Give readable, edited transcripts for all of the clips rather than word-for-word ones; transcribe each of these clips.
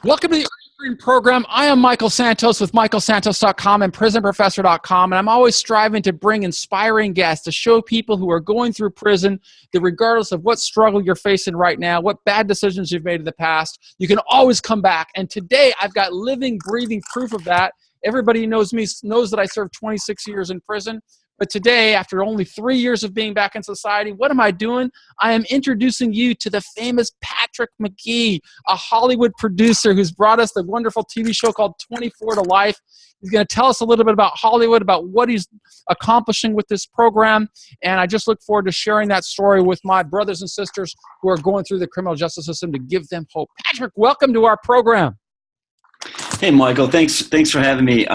Welcome to the Early Program. I am Michael Santos with michaelsantos.com and prisonprofessor.com, and I'm always striving to bring inspiring guests to show people who are going through prison that regardless of what struggle you're facing right now, what bad decisions you've made in the past, you can always come back. And today I've got living, breathing proof of that. Everybody who knows me knows that I served 26 years in prison. But today, after only 3 years of being back in society, what am I doing? I am introducing you to the famous Patrick McGee, a Hollywood producer who's brought us the wonderful TV show called 24 to Life. He's going to tell us a little bit about Hollywood, about what he's accomplishing with this program. And I just look forward to sharing that story with my brothers and sisters who are going through the criminal justice system to give them hope. Patrick, welcome to our program. Hey, Michael. Thanks for having me.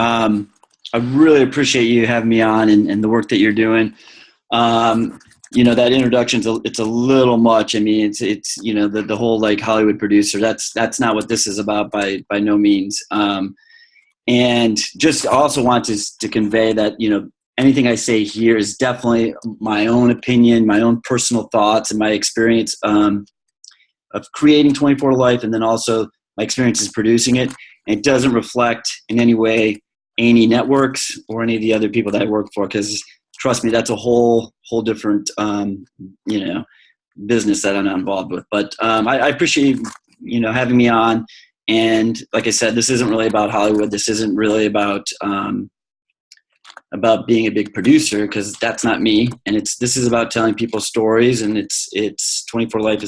I really appreciate you having me on and the work that you're doing. That introduction, it's a little much. I mean, it's the whole like Hollywood producer. That's not what this is about by no means. And just also want to convey that, anything I say here is definitely my own opinion, my own personal thoughts, and my experience of creating 24 to Life, and then also my experiences producing it. And it doesn't reflect in any way any networks or any of the other people that I work for, because trust me, that's a whole different business that I'm not involved with. But I appreciate having me on. And like I said, this isn't really about Hollywood. This isn't really about being a big producer, because that's not me. And this is about telling people stories, and it's 24 Life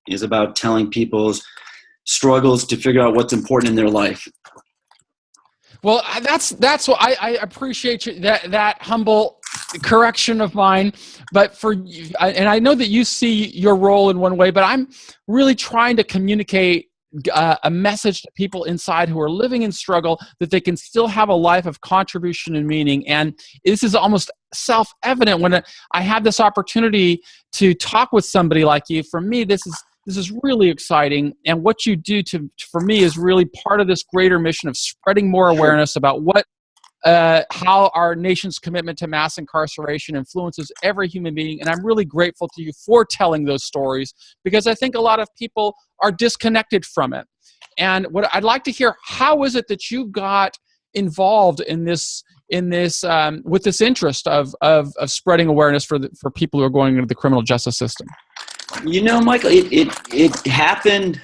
is about telling people's struggles to figure out what's important in their life. Well, that's what I appreciate that humble correction of mine. But and I know that you see your role in one way, but I'm really trying to communicate a message to people inside who are living in struggle, that they can still have a life of contribution and meaning. And this is almost self-evident when I have this opportunity to talk with somebody like you. For me, this is really exciting, and what you do for me is really part of this greater mission of spreading more awareness about how our nation's commitment to mass incarceration influences every human being. And I'm really grateful to you for telling those stories, because I think a lot of people are disconnected from it. And what I'd like to hear, how is it that you got involved in this with this interest of spreading awareness for people who are going into the criminal justice system? Michael, it happened.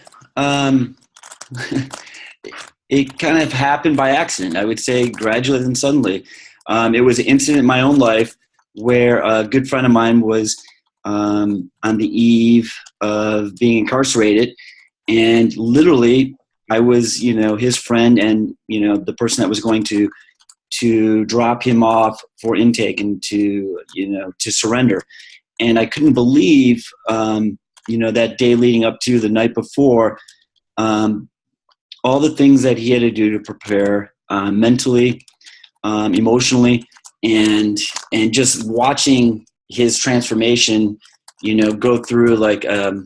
It kind of happened by accident. I would say gradually and suddenly. It was an incident in my own life where a good friend of mine was on the eve of being incarcerated, and literally I was, his friend and the person that was going to drop him off for intake and to surrender. And I couldn't believe, that day leading up to the night before, all the things that he had to do to prepare mentally, emotionally, and just watching his transformation, go through like a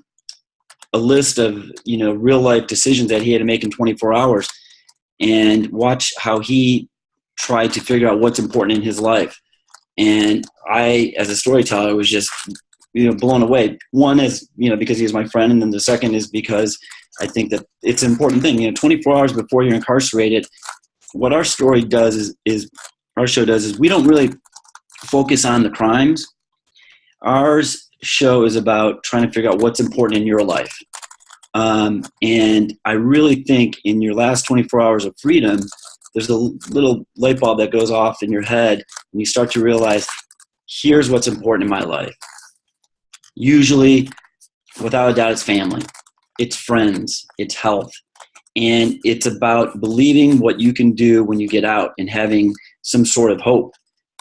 list of, real life decisions that he had to make in 24 hours, and watch how he tried to figure out what's important in his life. And I, as a storyteller, was just, blown away. One is, because he was my friend. And then the second is because I think that it's an important thing, 24 hours before you're incarcerated. What our story does is our show does is we don't really focus on the crimes. Our show is about trying to figure out what's important in your life. And I really think in your last 24 hours of freedom, there's a little light bulb that goes off in your head, and you start to realize, here's what's important in my life. Usually, without a doubt, it's family, it's friends, it's health, and it's about believing what you can do when you get out and having some sort of hope.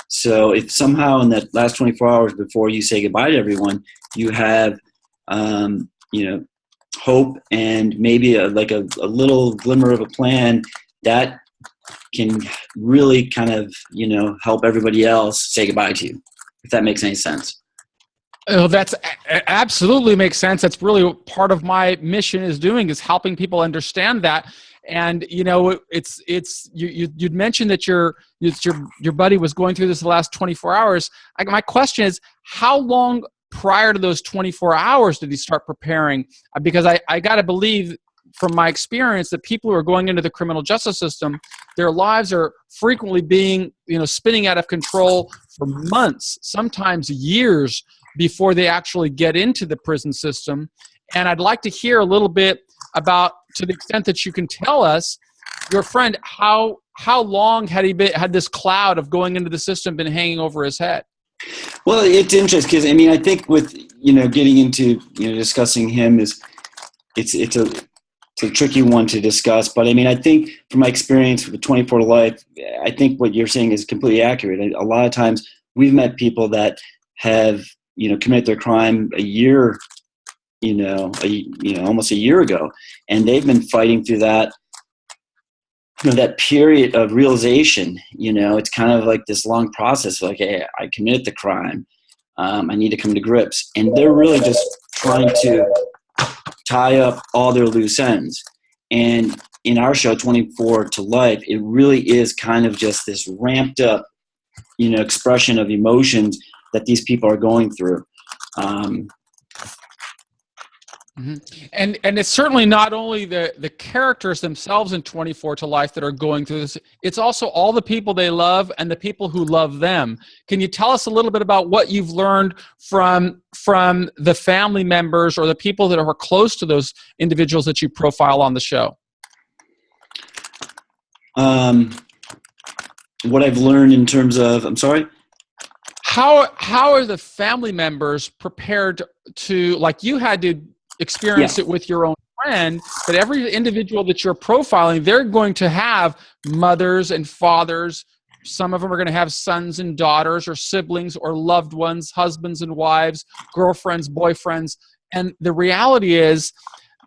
So if somehow in that last 24 hours before you say goodbye to everyone, you have, hope and maybe a little glimmer of a plan, that can really kind of, help everybody else say goodbye to you, if that makes any sense. Oh, that's absolutely makes sense. That's really part of my mission is helping people understand that. And you'd mentioned that your buddy was going through this the last 24 hours. My question is, how long prior to those 24 hours did he start preparing? Because I got to believe from my experience that people who are going into the criminal justice system, their lives are frequently being, spinning out of control for months, sometimes years before they actually get into the prison system. And I'd like to hear a little bit about, to the extent that you can tell us, your friend, how long had this cloud of going into the system been hanging over his head? Well, it's interesting because I think with getting into discussing him it's a tricky one to discuss. But I think from my experience with 24 to Life, I think what you're saying is completely accurate. A lot of times we've met people that have committed their crime a year, almost a year ago, and they've been fighting through that. That period of realization, it's kind of like this long process. Like, hey, I committed the crime. I need to come to grips. And they're really just trying to tie up all their loose ends. And in our show, 24 to Life, it really is kind of just this ramped up, expression of emotions that these people are going through. And it's certainly not only the characters themselves in 24 to Life that are going through this, it's also all the people they love and the people who love them. Can you tell us a little bit about what you've learned from the family members or the people that are close to those individuals that you profile on the show? What I've learned in terms of, I'm sorry? How are the family members prepared to, like you had to experience it with your own friend, but every individual that you're profiling, they're going to have mothers and fathers. Some of them are going to have sons and daughters or siblings or loved ones, husbands and wives, girlfriends, boyfriends. And the reality is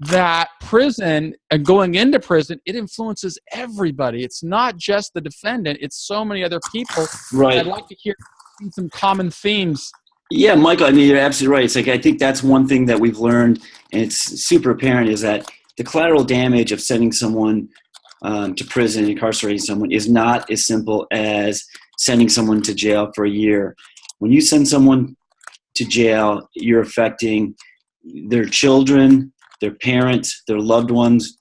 that prison and going into prison, it influences everybody. It's not just the defendant. It's so many other people. Right. I'd like to hear some common themes. Yeah, Michael, you're absolutely right. It's like, I think that's one thing that we've learned, and it's super apparent, is that the collateral damage of sending someone to prison, incarcerating someone, is not as simple as sending someone to jail for a year. When you send someone to jail, you're affecting their children, their parents, their loved ones,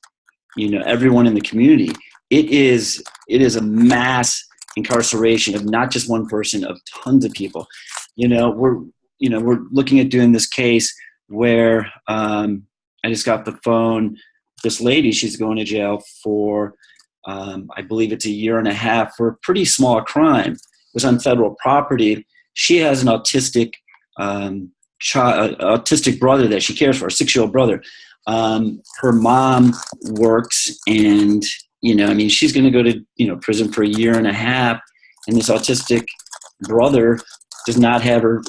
everyone in the community. It is a mass incarceration of not just one person, of tons of people. We're looking at doing this case where I just got the phone. This lady, she's going to jail for, I believe it's a year and a half for a pretty small crime. It was on federal property. She has an autistic autistic brother that she cares for, a 6-year-old brother. Her mom works, and she's going to go to prison for a year and a half, and this autistic brother does not have her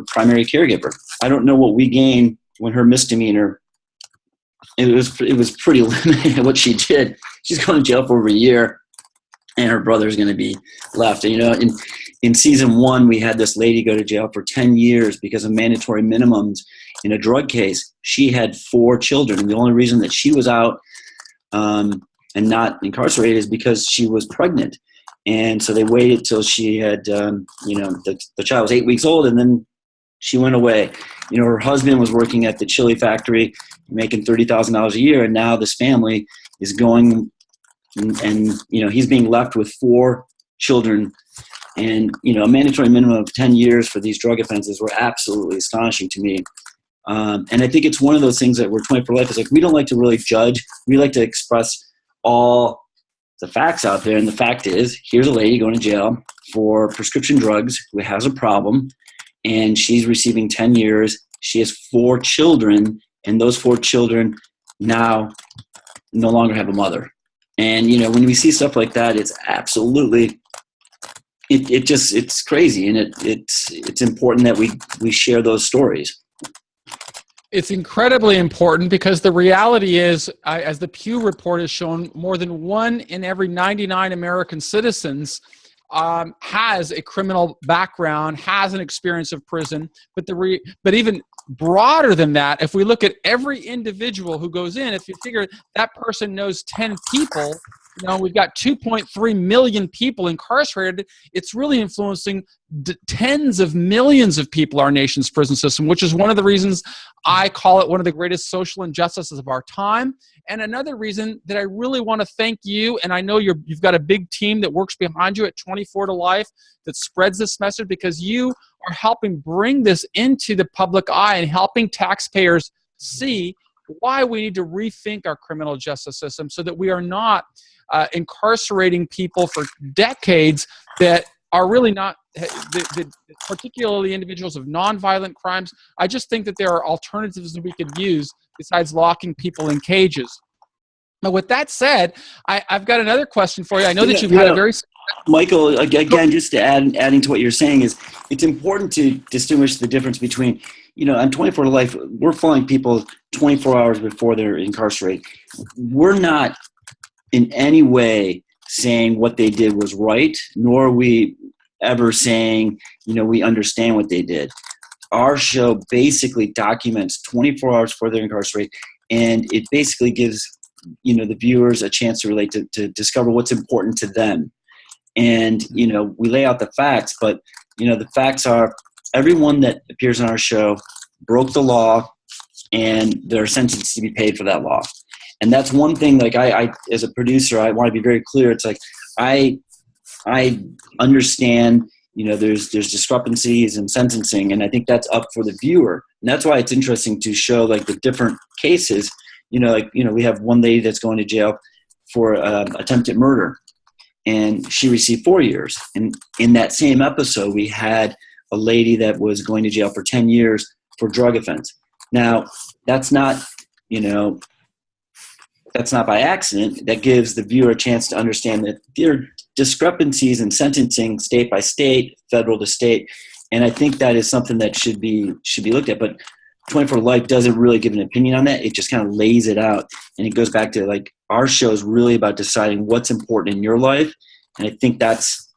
primary caregiver. I don't know what we gain when her misdemeanor. It was pretty limited what she did. She's going to jail for over a year, and her brother is going to be left. In season 1, we had this lady go to jail for 10 years because of mandatory minimums in a drug case. She had 4 children, and the only reason that she was out and not incarcerated is because she was pregnant. And so they waited till she had, the child was 8 weeks old, and then she went away. Her husband was working at the chili factory, making $30,000 a year, and now this family is going, and he's being left with 4 children. And a mandatory minimum of 10 years for these drug offenses were absolutely astonishing to me. And I think it's one of those things that we're 24 Life is like, we don't like to really judge. We like to express all the facts out there. And the fact is, here's a lady going to jail for prescription drugs who has a problem, and she's receiving 10 years. She has 4 children, and those 4 children now no longer have a mother. And, when we see stuff like that, it's absolutely, it's crazy. And it's important that we share those stories. It's incredibly important because the reality is, as the Pew report has shown, more than 1 in every 99 American citizens has a criminal background, has an experience of prison. But even broader than that, if we look at every individual who goes in, if you figure that person knows 10 people, we've got 2.3 million people incarcerated. It's really influencing tens of millions of people in our nation's prison system, which is one of the reasons I call it one of the greatest social injustices of our time. And another reason that I really want to thank you, and I know you've got a big team that works behind you at 24 to Life that spreads this message, because you are helping bring this into the public eye and helping taxpayers see why we need to rethink our criminal justice system so that we are not incarcerating people for decades that are really not, particularly individuals of nonviolent crimes. I just think that there are alternatives that we could use besides locking people in cages. Now, with that said, I've got another question for you. I know that you've had a very... Michael, again, just to adding to what you're saying, is it's important to distinguish the difference between, on 24 to Life, we're following people 24 hours before they're incarcerated. We're not in any way saying what they did was right, nor are we ever saying, we understand what they did. Our show basically documents 24 hours before they're incarcerated, and it basically gives, the viewers a chance to relate to discover what's important to them. And, we lay out the facts, but, the facts are everyone that appears on our show broke the law, and they're sentenced to be paid for that law. And that's one thing, like I as a producer, I want to be very clear. It's like, I understand, there's discrepancies in sentencing, and I think that's up for the viewer. And that's why it's interesting to show like the different cases. We have one lady that's going to jail for attempted murder, and she received 4 years. And in that same episode, we had a lady that was going to jail for 10 years for drug offense. Now, that's not by accident. That gives the viewer a chance to understand that there are discrepancies in sentencing state by state, federal to state. And I think that is something that should be looked at. But 24 to Life doesn't really give an opinion on that. It just kind of lays it out. And it goes back to, like, our show is really about deciding what's important in your life. And I think that's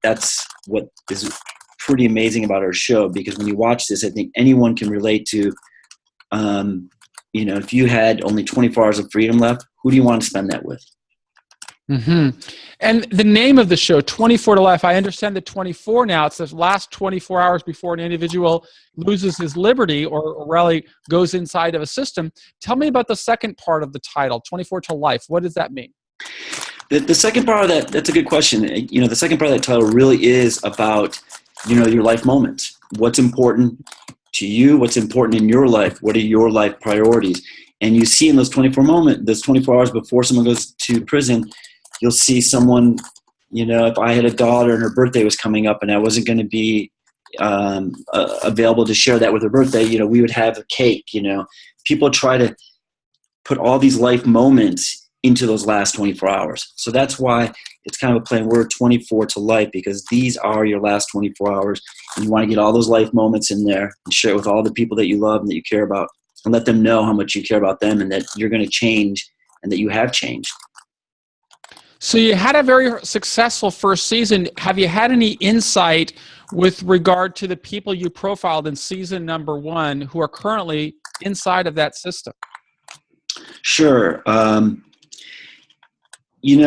what is pretty amazing about our show, because when you watch this, I think anyone can relate to, if you had only 24 hours of freedom left, who do you want to spend that with? Mm-hmm. And the name of the show, 24 to Life, I understand that 24 now, it's the last 24 hours before an individual loses his liberty or really goes inside of a system. Tell me about the second part of the title, 24 to Life. What does that mean? The second part of that's a good question. The second part of that title really is about, your life moments. What's important to you? What's important in your life? What are your life priorities? And you see in those 24 hours before someone goes to prison, you'll see someone, if I had a daughter and her birthday was coming up and I wasn't going to be available to share that with her birthday, we would have a cake. People try to put all these life moments into those last 24 hours. So that's why it's kind of a play on word, 24 to Life, because these are your last 24 hours. And you want to get all those life moments in there and share it with all the people that you love and that you care about, and let them know how much you care about them and that you're going to change and that you have changed. So you had a very successful first season. Have you had any insight with regard to the people you profiled in season number 1 who are currently inside of that system? Sure. We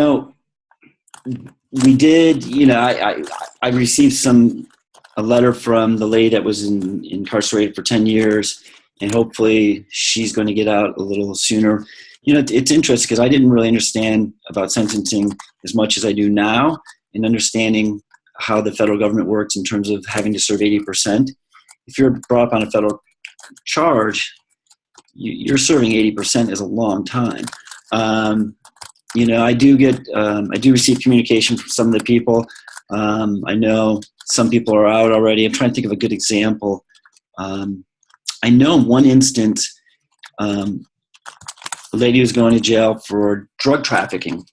did, I received a letter from the lady that was incarcerated for 10 years, and hopefully she's going to get out a little sooner. It's interesting because I didn't really understand about sentencing as much as I do now, in understanding how the federal government works in terms of having to serve 80%. If you're brought up on a federal charge, you're serving 80% is a long time. I do receive communication from some of the people. I know some people are out already. I'm trying to think of a good example. I know in one instance, a lady was going to jail for drug trafficking,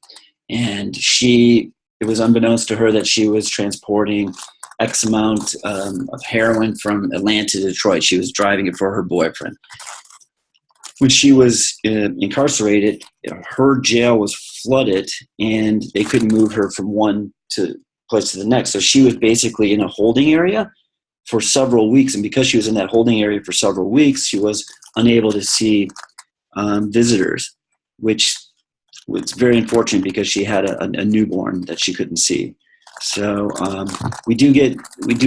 and it was unbeknownst to her that she was transporting X amount of heroin from Atlanta to Detroit. She was driving it for her boyfriend. When she was incarcerated, her jail was flooded, and they couldn't move her from one place to the next. So she was basically in a holding area for several weeks, and because she was in that holding area for several weeks, she was unable to see visitors, which was very unfortunate because she had a newborn that she couldn't see. So we do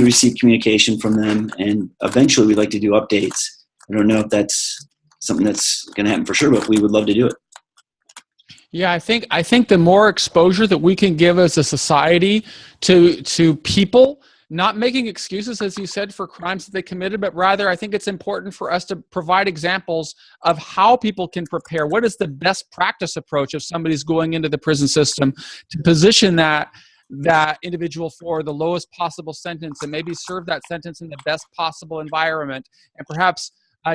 receive communication from them, and eventually we'd like to do updates. I don't know if that's something that's going to happen for sure, but we would love to do it. Yeah, I think the more exposure that we can give as a society to people, not making excuses, as you said, for crimes that they committed, but rather I think it's important for us to provide examples of how people can prepare. What is the best practice approach if somebody's going into the prison system to position that individual for the lowest possible sentence, and maybe serve that sentence in the best possible environment, and perhaps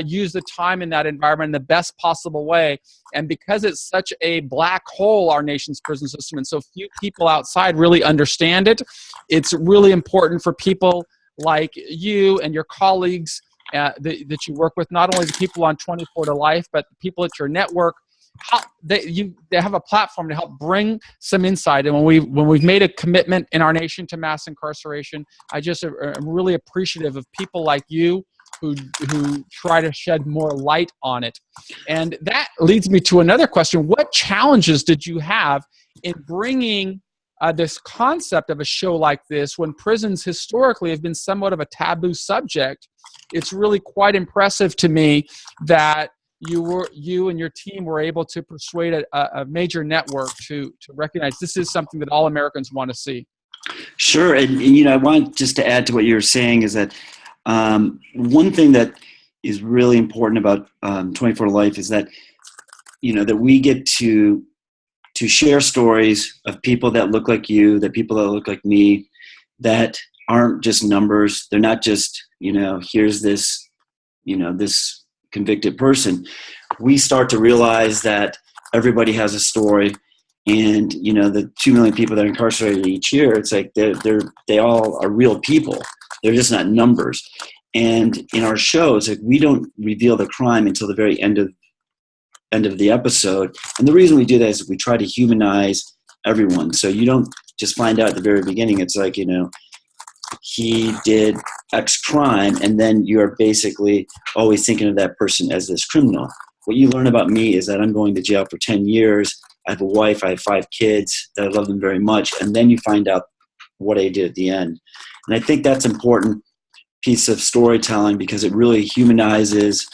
use the time in that environment in the best possible way. And because it's such a black hole, our nation's prison system, and so few people outside really understand it, it's really important for people like you and your colleagues that you work with, not only the people on 24 to Life, but the people at your network. They have a platform to help bring some insight. And when we've made a commitment in our nation to mass incarceration, I just am really appreciative of people like you who try to shed more light on it. And that leads me to another question. What challenges did you have in bringing this concept of a show like this, when prisons historically have been somewhat of a taboo subject? It's really quite impressive to me that you and your team were able to persuade a major network to recognize this is something that all Americans want to see. Sure. And I want just to add to what you were saying is that one thing that is really important about 24 to Life is that, that we get to share stories of people that look like you, that people that look like me, that aren't just numbers. They're not just, here's this, this convicted person. We start to realize that everybody has a story, and the 2 million people that are incarcerated each year, it's like they all are real people. They're just not numbers. And in our shows, like, we don't reveal the crime until the very end of the episode. And the reason we do that is we try to humanize everyone. So you don't just find out at the very beginning. It's like, he did X crime, and then you're basically always thinking of that person as this criminal. What you learn about me is that I'm going to jail for 10 years. I have a wife, I have 5 kids, that I love them very much. And then you find out what I did at the end. And I think that's an important piece of storytelling, because it really humanizes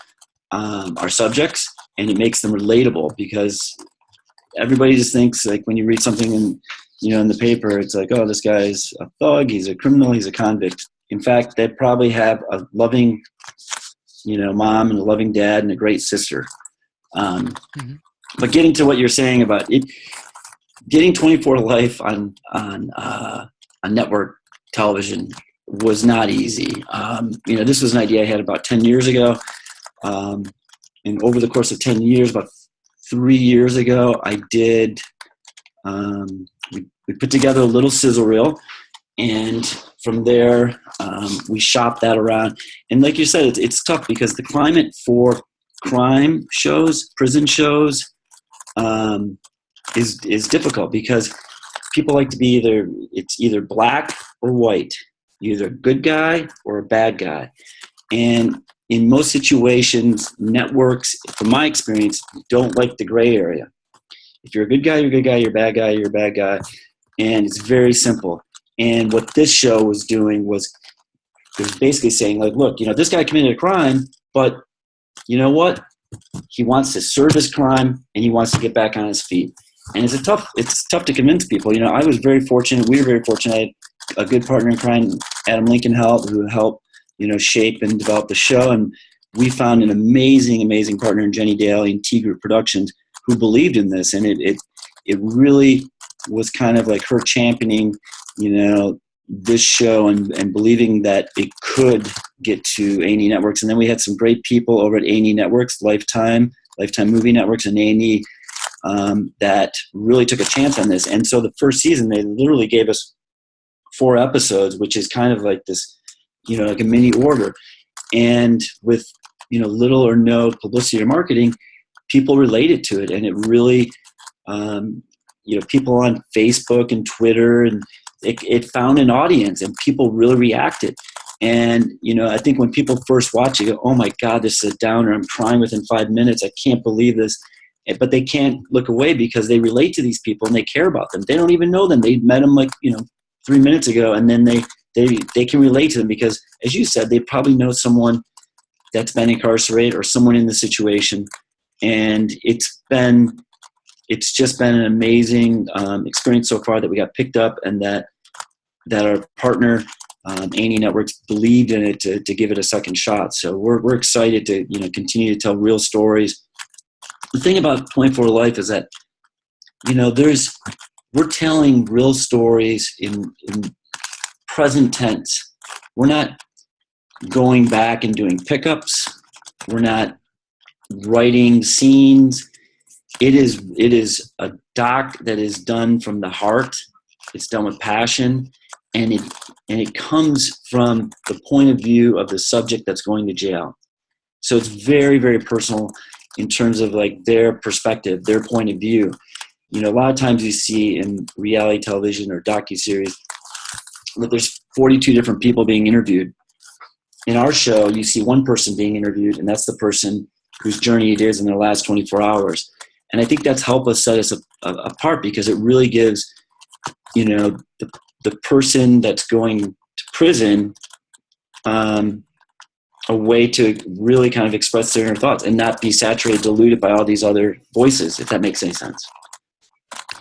our subjects, and it makes them relatable, because everybody just thinks, like, when you read something in the paper, it's like, oh, this guy's a thug, he's a criminal, he's a convict. In fact, they probably have a loving, mom and a loving dad and a great sister. But getting to what you're saying about it, getting 24 to Life on network television was not easy. This was an idea I had about 10 years ago. And over the course of 10 years, about 3 years ago, I did, we put together a little sizzle reel, and from there, we shopped that around. And like you said, it's tough, because the climate for crime shows, prison shows, is difficult, because people like to be either black or white, either a good guy or a bad guy. And in most situations, networks, from my experience, don't like the gray area. If you're a good guy, you're a good guy. You're a bad guy, you're a bad guy. And it's very simple. And what this show was doing was, it was basically saying, like, look, this guy committed a crime, but you know what? He wants to serve his crime, and he wants to get back on his feet. And it's tough to convince people. I was very fortunate. We were very fortunate. I had a good partner in crime, Adam Lincoln, who helped, shape and develop the show. And we found an amazing, amazing partner in Jenny Daly and T Group Productions, who believed in this. And it really was kind of like her championing, this show, and believing that it could get to A&E Networks. And then we had some great people over at A&E Networks, Lifetime Movie Networks, and A&E, that really took a chance on this. And so the first season, they literally gave us 4 episodes, which is kind of like this, like a mini order. And with, little or no publicity or marketing, people related to it. And it really, people on Facebook and Twitter, and it found an audience, and people really reacted. And, I think when people first watch it, go, oh my God, this is a downer. I'm crying within 5 minutes. I can't believe this. but they can't look away because they relate to these people and they care about them. They don't even know them. They met them 3 minutes ago, and then they can relate to them because, as you said, they probably know someone that's been incarcerated or someone in the situation. And it's just been an amazing experience so far that we got picked up, and that our partner, Annie Networks, believed in it to give it a second shot. So we're excited to continue to tell real stories. The thing about 24 to Life is that we're telling real stories in present tense. We're not going back and doing pickups. We're not writing scenes. It is a doc that is done from the heart. It's done with passion, and it comes from the point of view of the subject that's going to jail. So it's very, very personal in terms of like their perspective, their point of view. A lot of times you see in reality television or docuseries that there's 42 different people being interviewed. In our show, you see one person being interviewed, and that's the person whose journey it is in their last 24 hours. And I think that's helped us set us apart, because it really gives, the person that's going to prison a way to really kind of express their inner thoughts and not be saturated, diluted by all these other voices, if that makes any sense.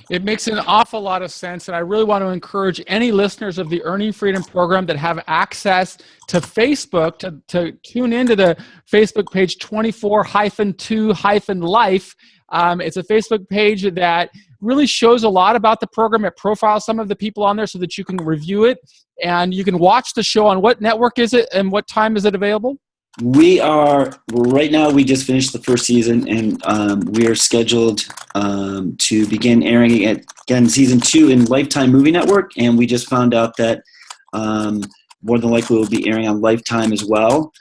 It makes an awful lot of sense, and I really want to encourage any listeners of the Earning Freedom program that have access to Facebook to tune into the Facebook page 24-2-Life. It's a Facebook page that really shows a lot about the program. It profiles some of the people on there so that you can review it, and you can watch the show. On what network is it, and what time is it available? Right now, we just finished the first season, and we are scheduled to begin airing again season 2 in Lifetime Movie Network, and we just found out that more than likely we'll be airing on Lifetime as well.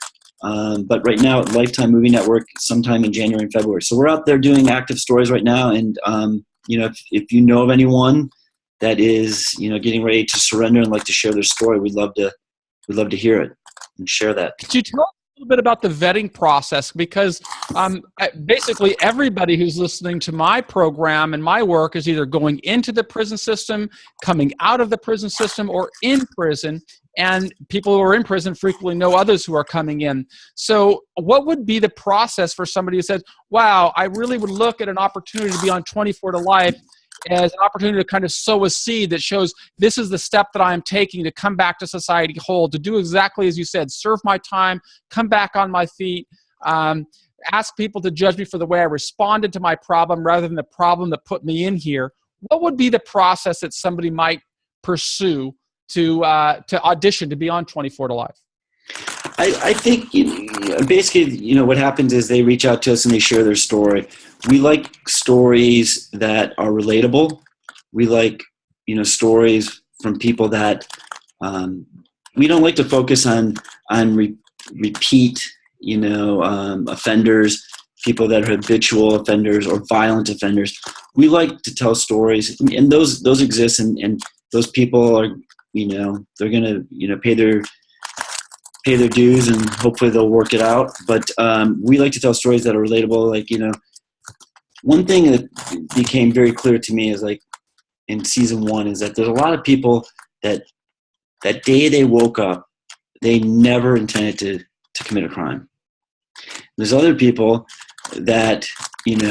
But right now, Lifetime Movie Network, sometime in January and February. So we're out there doing active stories right now, and if you know of anyone that is getting ready to surrender and like to share their story, we'd love to hear it and share that. Could you tell us a little bit about the vetting process? Because basically everybody who's listening to my program and my work is either going into the prison system, coming out of the prison system, or in prison. And people who are in prison frequently know others who are coming in. So what would be the process for somebody who says, wow, I really would look at an opportunity to be on 24 to Life as an opportunity to kind of sow a seed that shows this is the step that I am taking to come back to society whole, to do exactly as you said, serve my time, come back on my feet, ask people to judge me for the way I responded to my problem rather than the problem that put me in here. What would be the process that somebody might pursue to audition to be on 24 to Life? I think basically, what happens is they reach out to us and they share their story. We like stories that are relatable. We like, stories from people that we don't like to focus on repeat, offenders, people that are habitual offenders or violent offenders. We like to tell stories, and those exist, and those people are, they're going to, pay their dues, and hopefully they'll work it out. But we like to tell stories that are relatable. Like, one thing that became very clear to me is, like, in season 1, is that there's a lot of people that day they woke up, they never intended to commit a crime. There's other people that,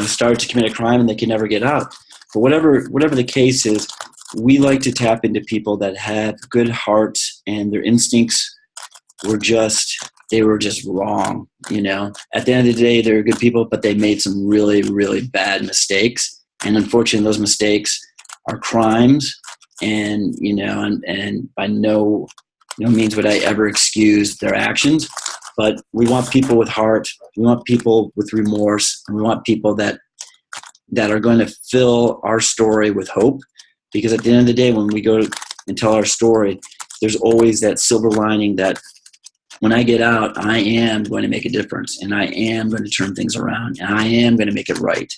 started to commit a crime and they can never get out. But whatever the case is, we like to tap into people that have good hearts, and their instincts were just wrong. At the end of the day, they're good people, but they made some really, really bad mistakes. And unfortunately, those mistakes are crimes. And, and by no means would I ever excuse their actions. But we want people with heart. We want people with remorse. And we want people that are going to fill our story with hope. Because at the end of the day, when we go and tell our story, there's always that silver lining that when I get out, I am going to make a difference, and I am going to turn things around, and I am going to make it right.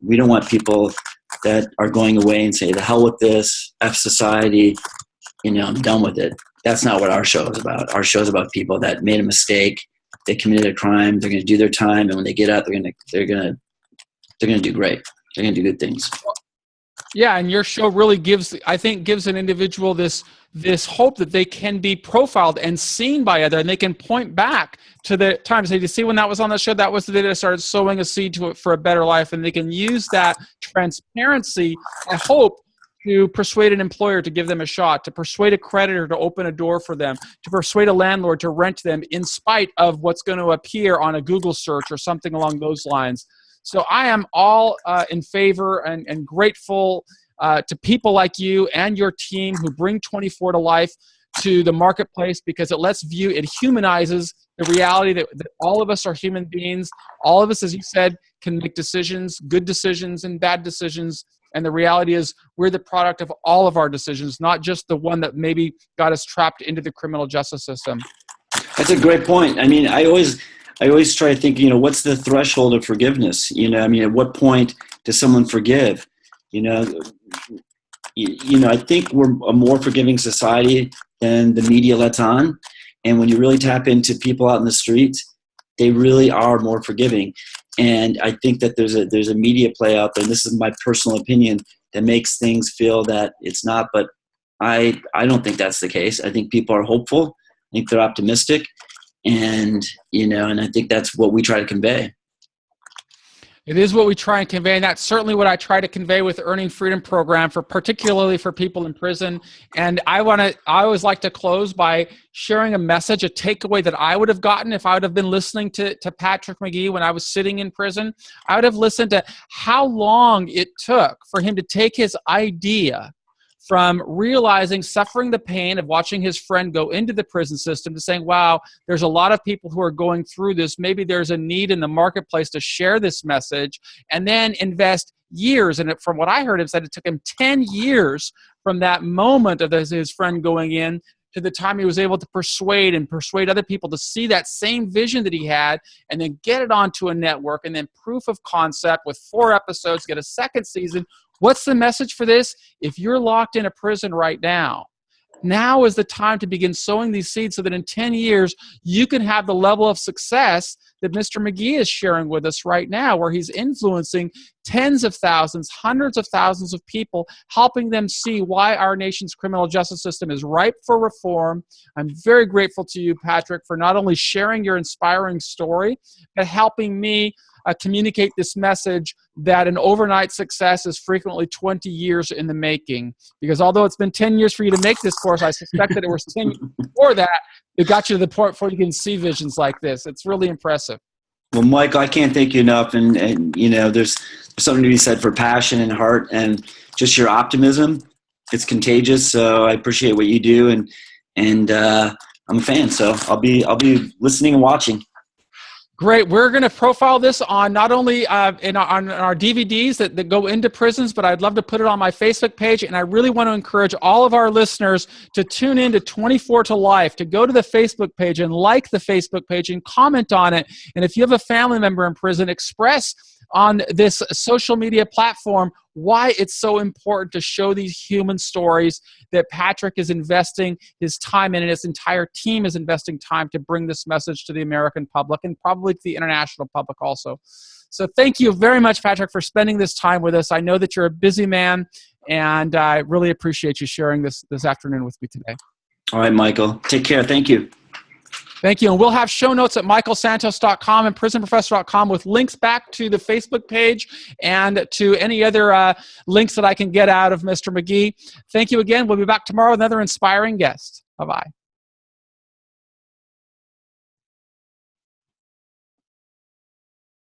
We don't want people that are going away and say, the hell with this, F society, I'm done with it. That's not what our show is about. Our show is about people that made a mistake, they committed a crime, they're going to do their time, and when they get out, they're going to they're going to do great. They're going to do good things. Yeah, and your show really gives an individual this hope that they can be profiled and seen by other, and they can point back to the times. Hey, you see when that was on the show, that was the day that I started sowing a seed to it for a better life, and they can use that transparency, I hope, to persuade an employer to give them a shot, to persuade a creditor to open a door for them, to persuade a landlord to rent them in spite of what's going to appear on a Google search or something along those lines. So I am all in favor and grateful to people like you and your team who bring 24 to life to the marketplace, because it humanizes the reality that all of us are human beings. All of us, as you said, can make decisions, good decisions and bad decisions. And the reality is we're the product of all of our decisions, not just the one that maybe got us trapped into the criminal justice system. That's a great point. I mean, I always try to think, what's the threshold of forgiveness? At what point does someone forgive? I think we're a more forgiving society than the media lets on. And when you really tap into people out in the streets, they really are more forgiving. And I think that there's a media play out there, and this is my personal opinion, that makes things feel that it's not. But I don't think that's the case. I think people are hopeful. I think they're optimistic. And I think that's what we try to convey. It is what we try and convey, and that's certainly what I try to convey with the Earning Freedom program, particularly for people in prison. And I always like to close by sharing a message, a takeaway that I would have gotten if I would have been listening to Patrick McGee when I was sitting in prison. I would have listened to how long it took for him to take his idea from realizing, suffering the pain of watching his friend go into the prison system, to saying, wow, there's a lot of people who are going through this. Maybe there's a need in the marketplace to share this message, and then invest years. And from what I heard, it said it took him 10 years from that moment of his friend going in to the time he was able to persuade other people to see that same vision that he had, and then get it onto a network, and then proof of concept with 4 episodes, get a second season. What's the message for this? If you're locked in a prison right now is the time to begin sowing these seeds so that in 10 years, you can have the level of success that Mr. McGee is sharing with us right now, where he's influencing tens of thousands, hundreds of thousands of people, helping them see why our nation's criminal justice system is ripe for reform. I'm very grateful to you, Patrick, for not only sharing your inspiring story, but helping me communicate this message that an overnight success is frequently 20 years in the making. Because although it's been 10 years for you to make this course, I suspect that it was 10 years before that it got you to the point where you can see visions like this. It's really impressive. Well, Michael, I can't thank you enough. And there's something to be said for passion and heart and just your optimism. It's contagious. So I appreciate what you do, and I'm a fan. So I'll be listening and watching. Great. We're going to profile this on not only on our DVDs that go into prisons, but I'd love to put it on my Facebook page. And I really want to encourage all of our listeners to tune in to 24 to Life, to go to the Facebook page and like the Facebook page and comment on it. And if you have a family member in prison, express on this social media platform why it's so important to show these human stories that Patrick is investing his time in, and his entire team is investing time to bring this message to the American public and probably to the international public also. So thank you very much, Patrick, for spending this time with us. I know that you're a busy man, and I really appreciate you sharing this afternoon with me today. All right, Michael. Take care. Thank you. Thank you. And we'll have show notes at michaelsantos.com and prisonprofessor.com with links back to the Facebook page and to any other links that I can get out of Mr. McGee. Thank you again. We'll be back tomorrow with another inspiring guest. Bye-bye.